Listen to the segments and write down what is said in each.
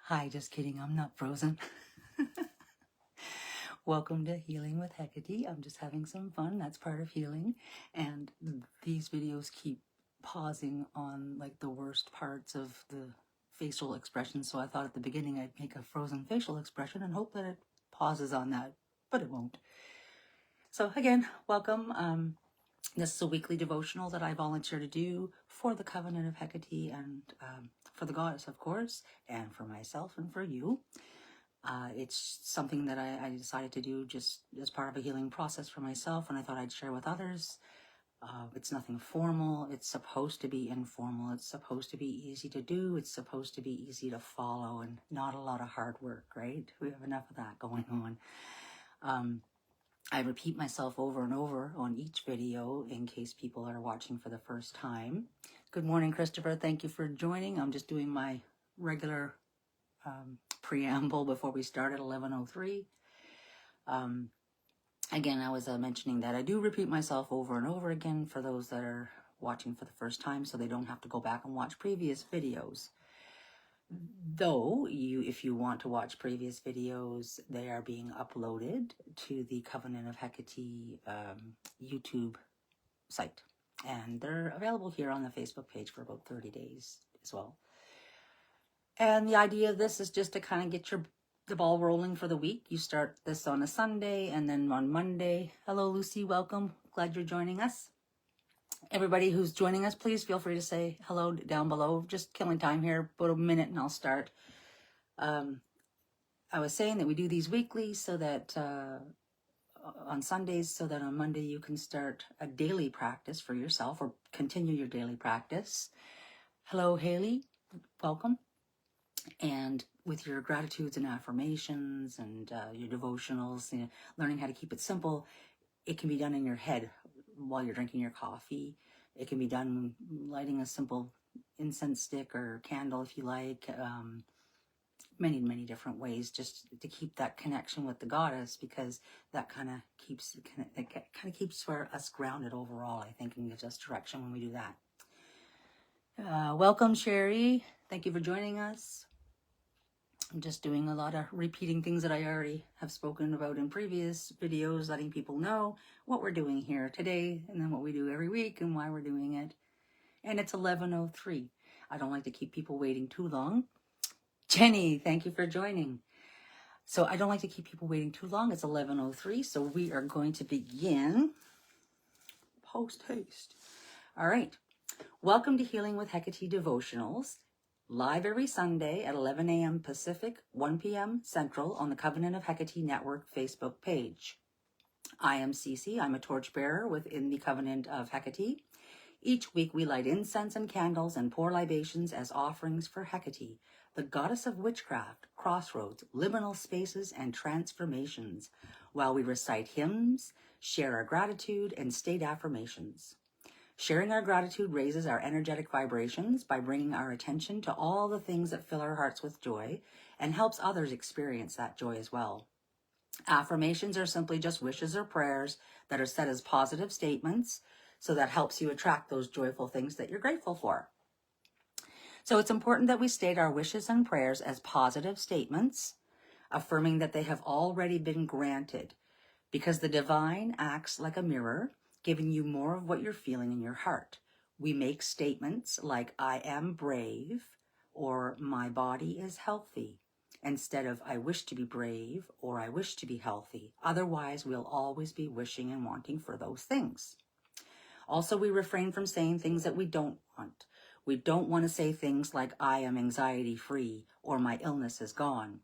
Hi, just kidding. I'm not frozen. Welcome to Healing with Hecate. I'm just having some fun. That's part of healing. And these videos keep pausing on like the worst parts of the facial expression. So I thought at the beginning I'd make a frozen facial expression and hope that it pauses on that, but it won't. So again, welcome. This is a weekly devotional that I volunteer to do for the Covenant of Hecate and for the goddess, of course, and for myself and for you. It's something that I decided to do just as part of a healing process for myself, and I thought I'd share with others. It's nothing formal. It's supposed to be informal. It's supposed to be easy to do. It's supposed to be easy to follow and not a lot of hard work, right? We have enough of that going on. I repeat myself over and over on each video in case people are watching for the first time. Good morning, Christopher. Thank you for joining. I'm just doing my regular preamble before we start at 11:03. Again, I was mentioning that I do repeat myself over and over again for those that are watching for the first time, so they don't have to go back and watch previous videos. Though, if you want to watch previous videos, they are being uploaded to the Covenant of Hecate YouTube site. And they're available here on the Facebook page for about 30 days as well. And the idea of this is just to kind of get the ball rolling for the week. You start this on a Sunday, and then on Monday. Hello, Lucy. Welcome. Glad you're joining us. Everybody who's joining us, please feel free to say hello down below. Just killing time here. About a minute and I'll start. I was saying that we do these weekly so that on Sundays, so that on Monday you can start a daily practice for yourself or continue your daily practice. Hello, Haley. Welcome. And with your gratitudes and affirmations and your devotionals, learning how to keep it simple, it can be done in your head while you're drinking your coffee. It can be done lighting a simple incense stick or candle if you like. Many different ways just to keep that connection with the goddess, because that kind of keeps us grounded overall, I think, and gives us direction when we do that. Welcome, Sherry. Thank you for joining us. I'm just doing a lot of repeating things that I already have spoken about in previous videos, letting people know what we're doing here today and then what we do every week and why we're doing it. And it's 11:03. I don't like to keep people waiting too long. Jenny, thank you for joining. So I don't like to keep people waiting too long. It's 11:03, so we are going to begin post haste. All right. Welcome to Healing with Hecate Devotionals, live every Sunday at 11 a.m. Pacific, 1 p.m. Central on the Covenant of Hecate Network Facebook page. I am Cece. I'm a torchbearer within the Covenant of Hecate. Each week we light incense and candles and pour libations as offerings for Hecate, the goddess of witchcraft, crossroads, liminal spaces, and transformations, while we recite hymns, share our gratitude, and state affirmations. Sharing our gratitude raises our energetic vibrations by bringing our attention to all the things that fill our hearts with joy and helps others experience that joy as well. Affirmations are simply just wishes or prayers that are said as positive statements, so that helps you attract those joyful things that you're grateful for. So it's important that we state our wishes and prayers as positive statements, affirming that they have already been granted, because the divine acts like a mirror, giving you more of what you're feeling in your heart. We make statements like, I am brave, or my body is healthy, instead of I wish to be brave or I wish to be healthy. Otherwise, we'll always be wishing and wanting for those things. Also, we refrain from saying things that we don't want. We don't want to say things like, I am anxiety-free or my illness is gone.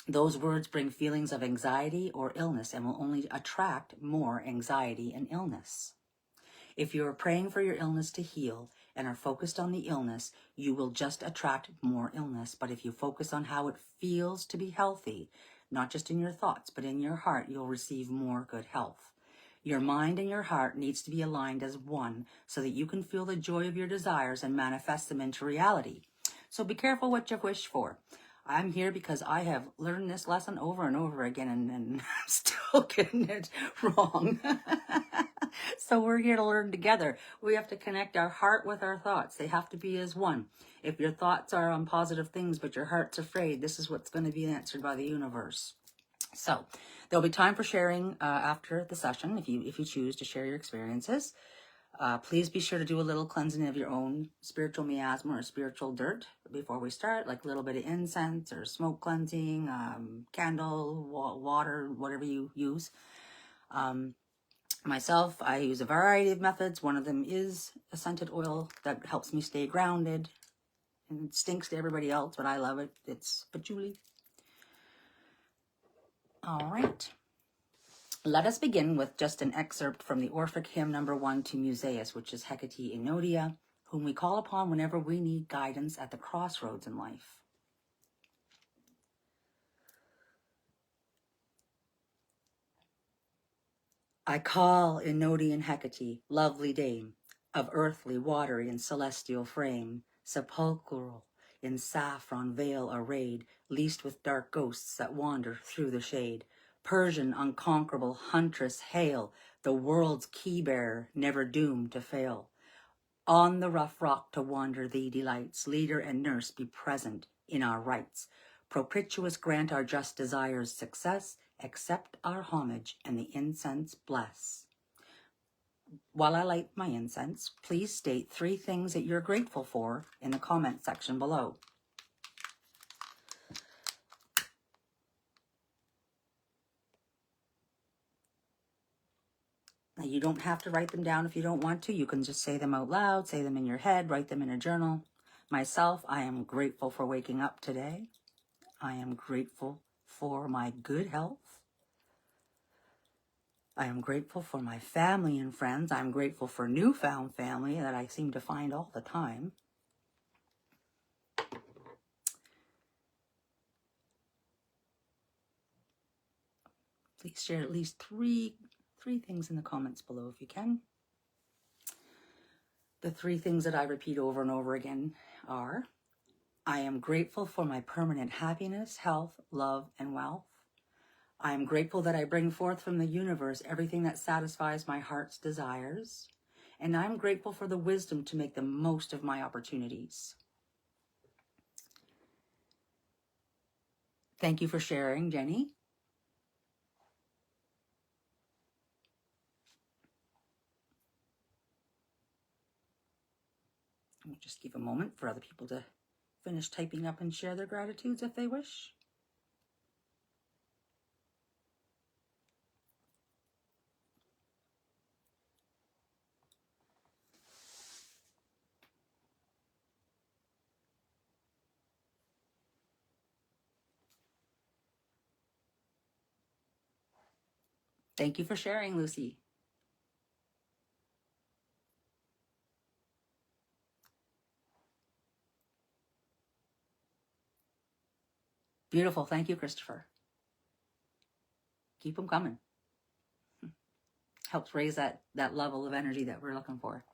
Those words bring feelings of anxiety or illness and will only attract more anxiety and illness. If you are praying for your illness to heal and are focused on the illness, you will just attract more illness. But if you focus on how it feels to be healthy, not just in your thoughts, but in your heart, you'll receive more good health. Your mind and your heart needs to be aligned as one so that you can feel the joy of your desires and manifest them into reality. So be careful what you wish for. I'm here because I have learned this lesson over and over again, and I'm still getting it wrong. So we're here to learn together. We have to connect our heart with our thoughts. They have to be as one. If your thoughts are on positive things, but your heart's afraid, this is what's going to be answered by the universe. So there'll be time for sharing after the session, if you choose to share your experiences. Please be sure to do a little cleansing of your own spiritual miasma or spiritual dirt before we start, like a little bit of incense or smoke cleansing, candle, water, whatever you use. Myself, I use a variety of methods. One of them is a scented oil that helps me stay grounded. And it stinks to everybody else, but I love it. It's patchouli. All right. Let us begin with just an excerpt from the Orphic hymn number 1 to Musaeus, which is Hecate Enodia, whom we call upon whenever we need guidance at the crossroads in life. I call Enodian Hecate, lovely dame, of earthly, watery, and celestial frame, sepulchral, in saffron veil arrayed, leased with dark ghosts that wander through the shade. Persian, unconquerable huntress, hail, the world's key-bearer, never doomed to fail. On the rough rock to wander thee delights, leader and nurse be present in our rites. Propitious grant our just desires success, accept our homage and the incense bless. While I light my incense, please state 3 things that you're grateful for in the comment section below. Now, you don't have to write them down if you don't want to. You can just say them out loud, say them in your head, write them in a journal. Myself, I am grateful for waking up today. I am grateful for my good health. I am grateful for my family and friends. I'm grateful for newfound family that I seem to find all the time. Please share at least three things in the comments below if you can. The 3 things that I repeat over and over again are: I am grateful for my permanent happiness, health, love, and wealth. I am grateful that I bring forth from the universe everything that satisfies my heart's desires. And I'm grateful for the wisdom to make the most of my opportunities. Thank you for sharing, Jenny. We'll just give a moment for other people to finish typing up and share their gratitudes if they wish. Thank you for sharing, Lucy. Beautiful. Thank you, Christopher. Keep them coming. Helps raise that level of energy that we're looking for.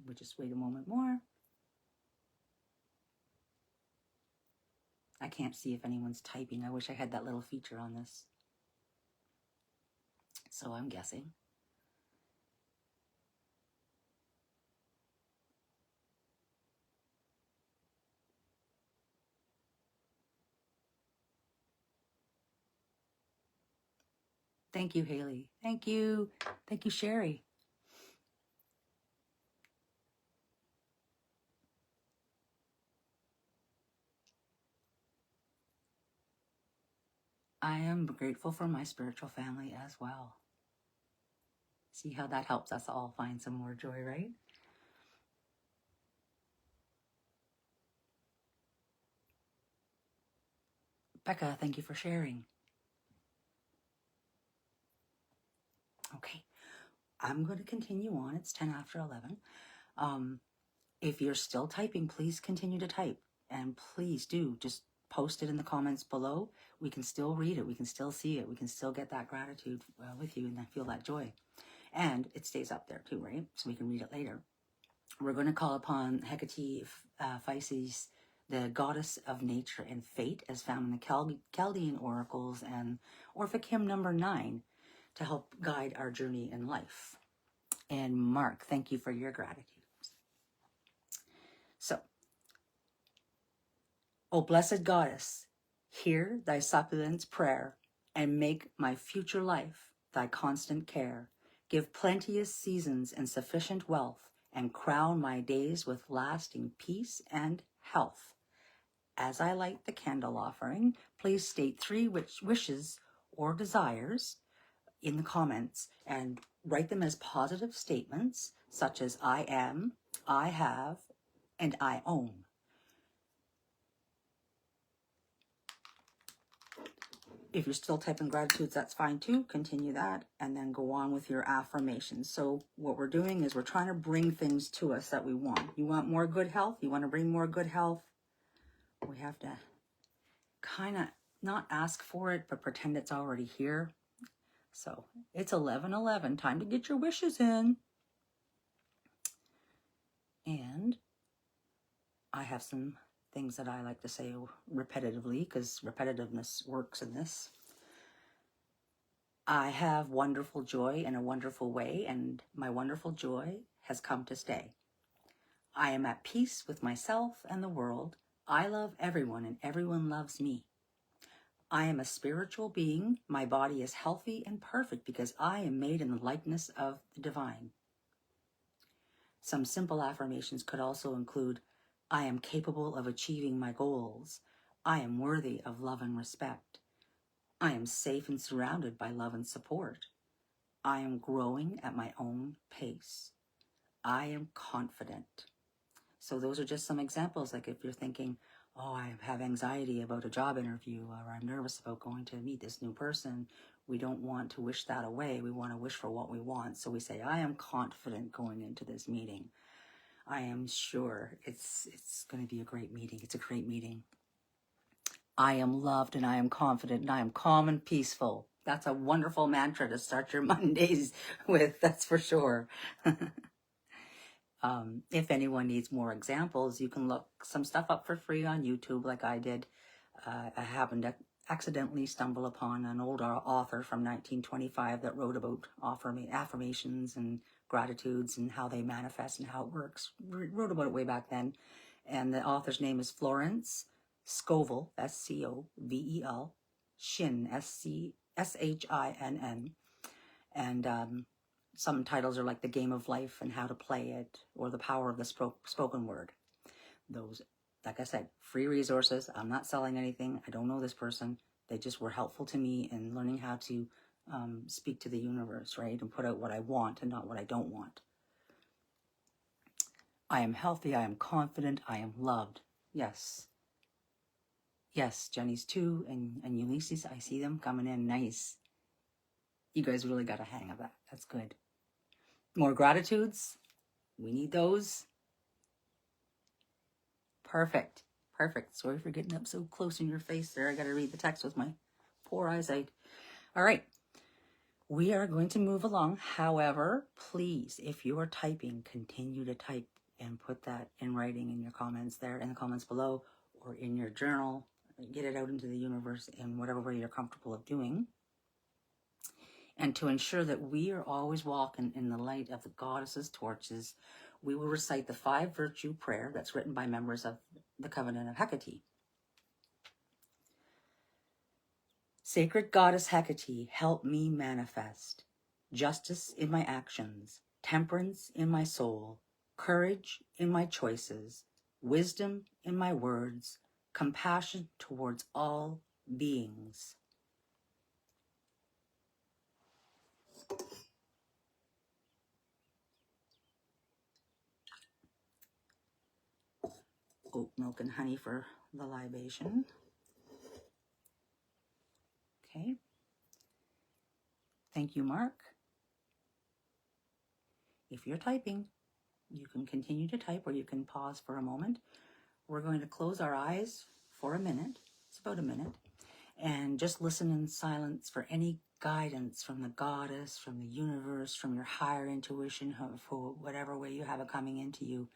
We'll just wait a moment more. I can't see if anyone's typing. I wish I had that little feature on this. So I'm guessing. Thank you, Haley. Thank you. Thank you, Sherry. I am grateful for my spiritual family as well. See how that helps us all find some more joy, right? Becca, thank you for sharing. Okay, I'm going to continue on. It's 10 after 11. If you're still typing, please continue to type. And please do just post it in the comments below, we can still read it. We can still see it. We can still get that gratitude with you and then feel that joy. And it stays up there too, right? So we can read it later. We're going to call upon Hecate, Pisces, the goddess of nature and fate, as found in the Chaldean oracles, and Orphic hymn number 9, to help guide our journey in life. And Mark, thank you for your gratitude. So, O blessed goddess, hear thy suppliant's prayer, and make my future life thy constant care. Give plenteous seasons and sufficient wealth, and crown my days with lasting peace and health. As I light the candle offering, please state 3 wishes or desires in the comments and write them as positive statements, such as I am, I have, and I own. If you're still typing gratitudes, that's fine too. Continue that and then go on with your affirmations. So what we're doing is we're trying to bring things to us that we want. You want more good health? You want to bring more good health? We have to kind of not ask for it, but pretend it's already here. So it's 11:11. Time to get your wishes in. And I have some things that I like to say repetitively because repetitiveness works in this. I have wonderful joy in a wonderful way, and my wonderful joy has come to stay. I am at peace with myself and the world. I love everyone, and everyone loves me. I am a spiritual being. My body is healthy and perfect because I am made in the likeness of the divine. Some simple affirmations could also include, I am capable of achieving my goals. I am worthy of love and respect. I am safe and surrounded by love and support. I am growing at my own pace. I am confident. So those are just some examples. Like if you're thinking, oh, I have anxiety about a job interview, or I'm nervous about going to meet this new person, we don't want to wish that away. We want to wish for what we want. So we say, I am confident going into this meeting. I am sure it's going to be a great meeting. It's a great meeting. I am loved and I am confident and I am calm and peaceful. That's a wonderful mantra to start your Mondays with, that's for sure. If anyone needs more examples, you can look some stuff up for free on YouTube like I did. I happened to accidentally stumble upon an old author from 1925 that wrote about affirmations and gratitudes and how they manifest and how it works. Wrote about it way back then. And the author's name is Florence Scovel, Scovel, Shin, Shinn. And some titles are like The Game of Life and How to Play It, or The Power of the Spoken Word. Those, like I said, free resources. I'm not selling anything. I don't know this person. They just were helpful to me in learning how to speak to the universe, right? And put out what I want and not what I don't want. I am healthy. I am confident. I am loved. Yes. Yes, Jenny's too. And Ulysses, I see them coming in. Nice. You guys really got a hang of that. That's good. More gratitudes. We need those. Perfect. Perfect. Sorry for getting up so close in your face there. I got to read the text with my poor eyesight. All right. We are going to move along. However, please, if you are typing, continue to type and put that in writing in your comments there, in the comments below, or in your journal. Get it out into the universe in whatever way you're comfortable of doing. And to ensure that we are always walking in the light of the goddess's torches, we will recite the 5 virtue prayer that's written by members of the Covenant of Hecate. Sacred Goddess Hekate, help me manifest justice in my actions, temperance in my soul, courage in my choices, wisdom in my words, compassion towards all beings. Oat milk and honey for the libation. Okay. Thank you, Mark. If you're typing, you can continue to type or you can pause for a moment. We're going to close our eyes for a minute It's about a minute. And just listen in silence for any guidance from the goddess, from the universe, from your higher intuition, for whatever way you have it coming into you.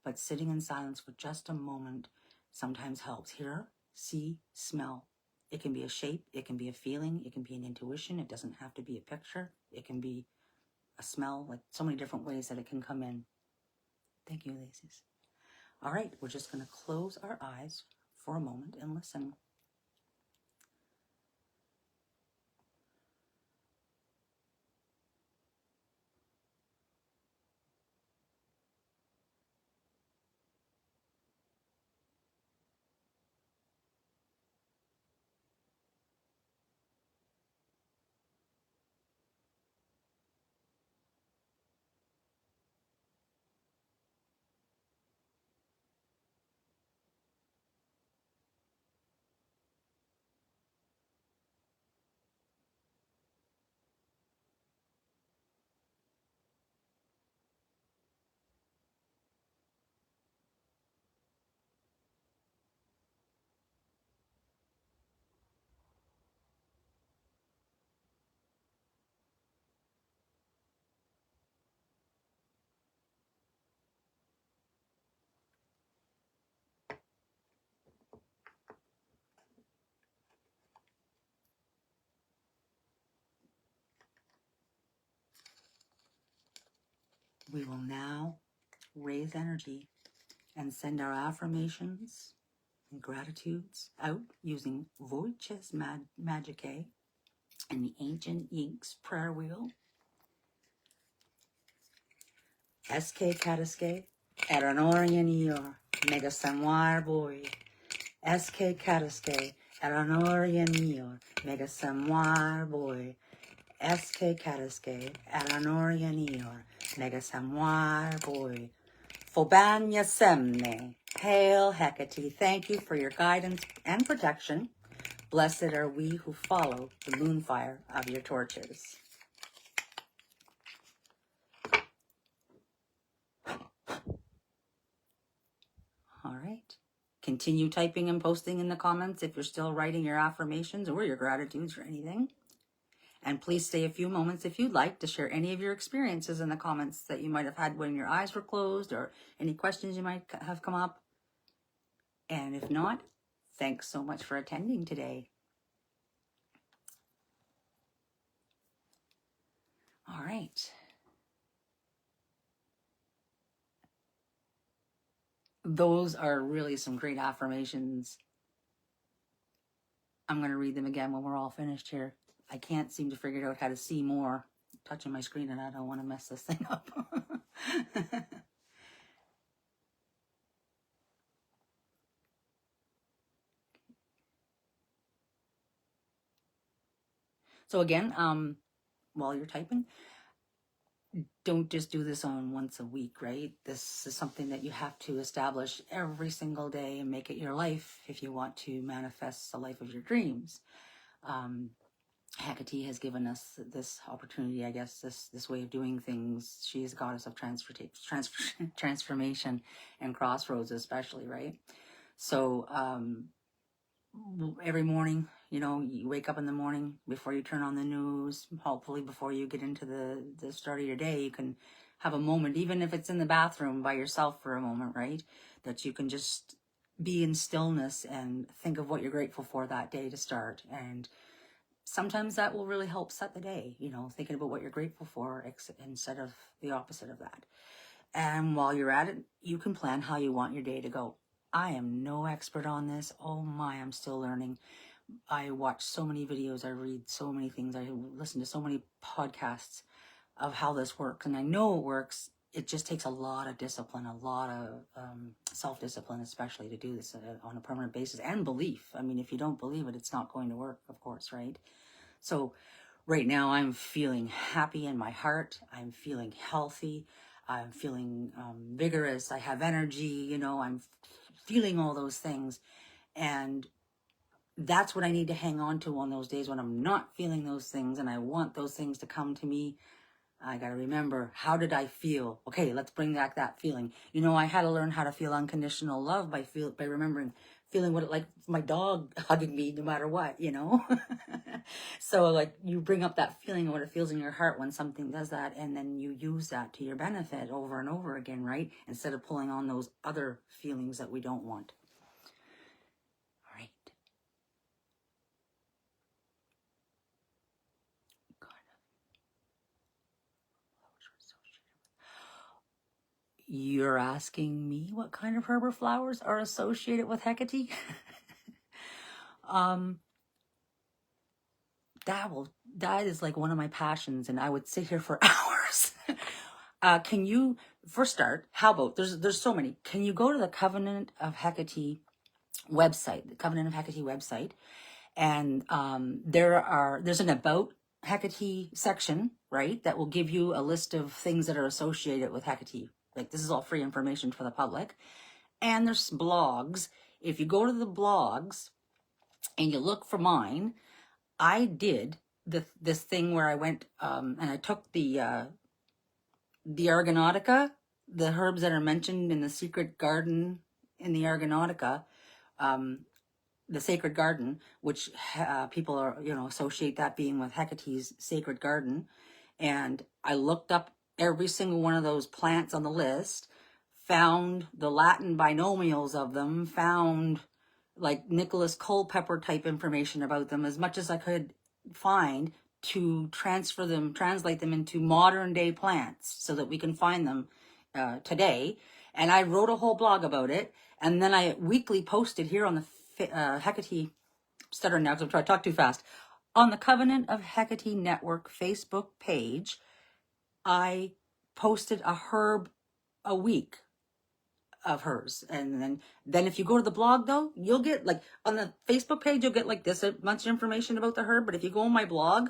But sitting in silence for just a moment sometimes helps. Hear, see, smell. It can be a shape, it can be a feeling, it can be an intuition. It doesn't have to be a picture. It can be a smell, like so many different ways that it can come in. Thank you, ladies. All right, we're just going to close our eyes for a moment and listen. We will now raise energy and send our affirmations and gratitudes out using Voices Magicae and the Ancient Inks prayer wheel. SK Kataske, Eranorian Eor, Mega Samuar Boy. SK Kataske, Eranorian Eor, Mega Samuar Boy. SK Kataske, Eranorian Eor, Mega Samuar Boy. Fobanya Semne, Hail Hecate, thank you for your guidance and protection. Blessed are we who follow the moonfire of your torches. All right. Continue typing and posting in the comments if you're still writing your affirmations or your gratitudes or anything. And please stay a few moments if you'd like to share any of your experiences in the comments that you might have had when your eyes were closed or any questions you might have come up. And if not, thanks so much for attending today. All right. Those are really some great affirmations. I'm going to read them again when we're all finished here. I can't seem to figure out how to see more. I'm touching my screen and I don't want to mess this thing up. So again, while you're typing, don't just do this on once a week, right? This is something that you have to establish every single day and make it your life if you want to manifest the life of your dreams. Hekate has given us this opportunity, I guess, this way of doing things. She is a goddess of transformation and crossroads especially, right? So every morning, you wake up in the morning before you turn on the news, hopefully before you get into the start of your day, you can have a moment, even if it's in the bathroom by yourself for a moment, right? That you can just be in stillness and think of what you're grateful for that day to start. And sometimes that will really help set the day, thinking about what you're grateful for instead of the opposite of that. And while you're at it, you can plan how you want your day to go. I am no expert on this. Oh my, I'm still learning. I watch so many videos, I read so many things, I listen to so many podcasts of how this works, and I know it works. It just takes a lot of discipline, a lot of self-discipline, especially to do this on a permanent basis, and belief. I mean, if you don't believe it, it's not going to work, of course, right? So right now I'm feeling happy in my heart. I'm feeling healthy. I'm feeling vigorous. I have energy, I'm feeling all those things. And that's what I need to hang on to on those days when I'm not feeling those things and I want those things to come to me. I got to remember, how did I feel? Okay, let's bring back that feeling. I had to learn how to feel unconditional love by remembering feeling what it like my dog hugging me no matter what, you know? So like you bring up that feeling of what it feels in your heart when something does that, and then you use that to your benefit over and over again, right? Instead of pulling on those other feelings that we don't want. All right. You're asking me what kind of herb or flowers are associated with Hecate? um, that is like one of my passions, and I would sit here for hours. Can you, for start, how about, there's so many. Can you go to the Covenant of Hecate website, the Covenant of Hecate website, and there's an About Hecate section, right, that will give you a list of things that are associated with Hecate. Like, this is all free information for the public. And there's blogs. If you go to the blogs and you look for mine, I did this thing where I went and I took the Argonautica, the herbs that are mentioned in the secret garden in the Argonautica, the sacred garden, which people are, associate that being with Hecate's sacred garden. And I looked up every single one of those plants on the list, found the Latin binomials of them, found like Nicholas Culpeper type information about them, as much as I could find, to translate them into modern day plants so that we can find them today. And I wrote a whole blog about it. And then I weekly posted here on the Hecate, stuttering now because I'm trying to talk too fast, on the Covenant of Hecate Network Facebook page. I posted a herb a week of hers. And then if you go to the blog though, you'll get, like, on the Facebook page, you'll get like this a bunch of information about the herb. But if you go on my blog,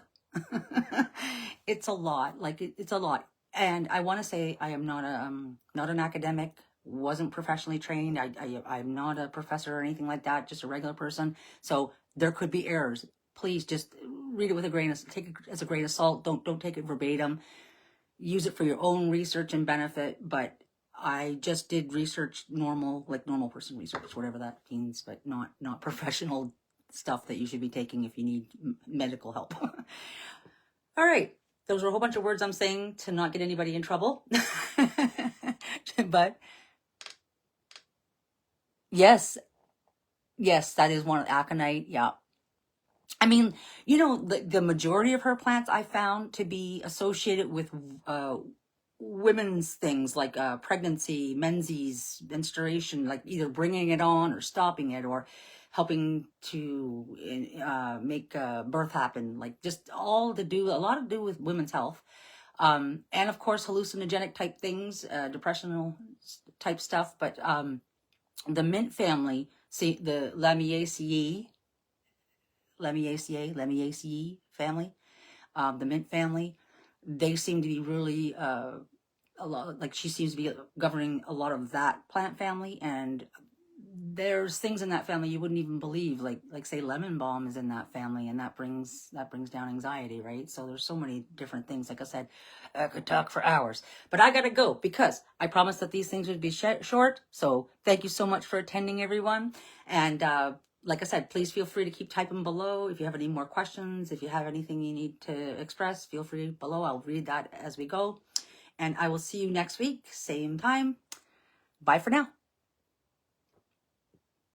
it's a lot. Like it's a lot. And I want to say I am not an academic, wasn't professionally trained. I'm not a professor or anything like that, just a regular person. So there could be errors. Please just read it with take it as a grain of salt. Don't take it verbatim. Use it for your own research and benefit. But I just did research, normal person research, whatever that means, but not professional stuff that you should be taking if you need medical help. All right. Those are a whole bunch of words I'm saying to not get anybody in trouble. But yes, that is one, aconite. Yeah. I mean, the majority of her plants I found to be associated with women's things like pregnancy, menses, menstruation, like either bringing it on or stopping it or helping to make birth happen, like just a lot to do with women's health. And of course, hallucinogenic type things, depressional type stuff. But the mint family, see the Lamiaceae family, the mint family, they seem to be really a lot, like she seems to be governing a lot of that plant family. And there's things in that family you wouldn't even believe, like say lemon balm is in that family, and that brings down anxiety, right? So there's so many different things. Like I said, I could talk for hours, but I gotta go because I promised that these things would be short. So thank you so much for attending, everyone. And like I said, please feel free to keep typing below if you have any more questions. If you have anything you need to express, feel free below. I'll read that as we go. And I will see you next week, same time. Bye for now.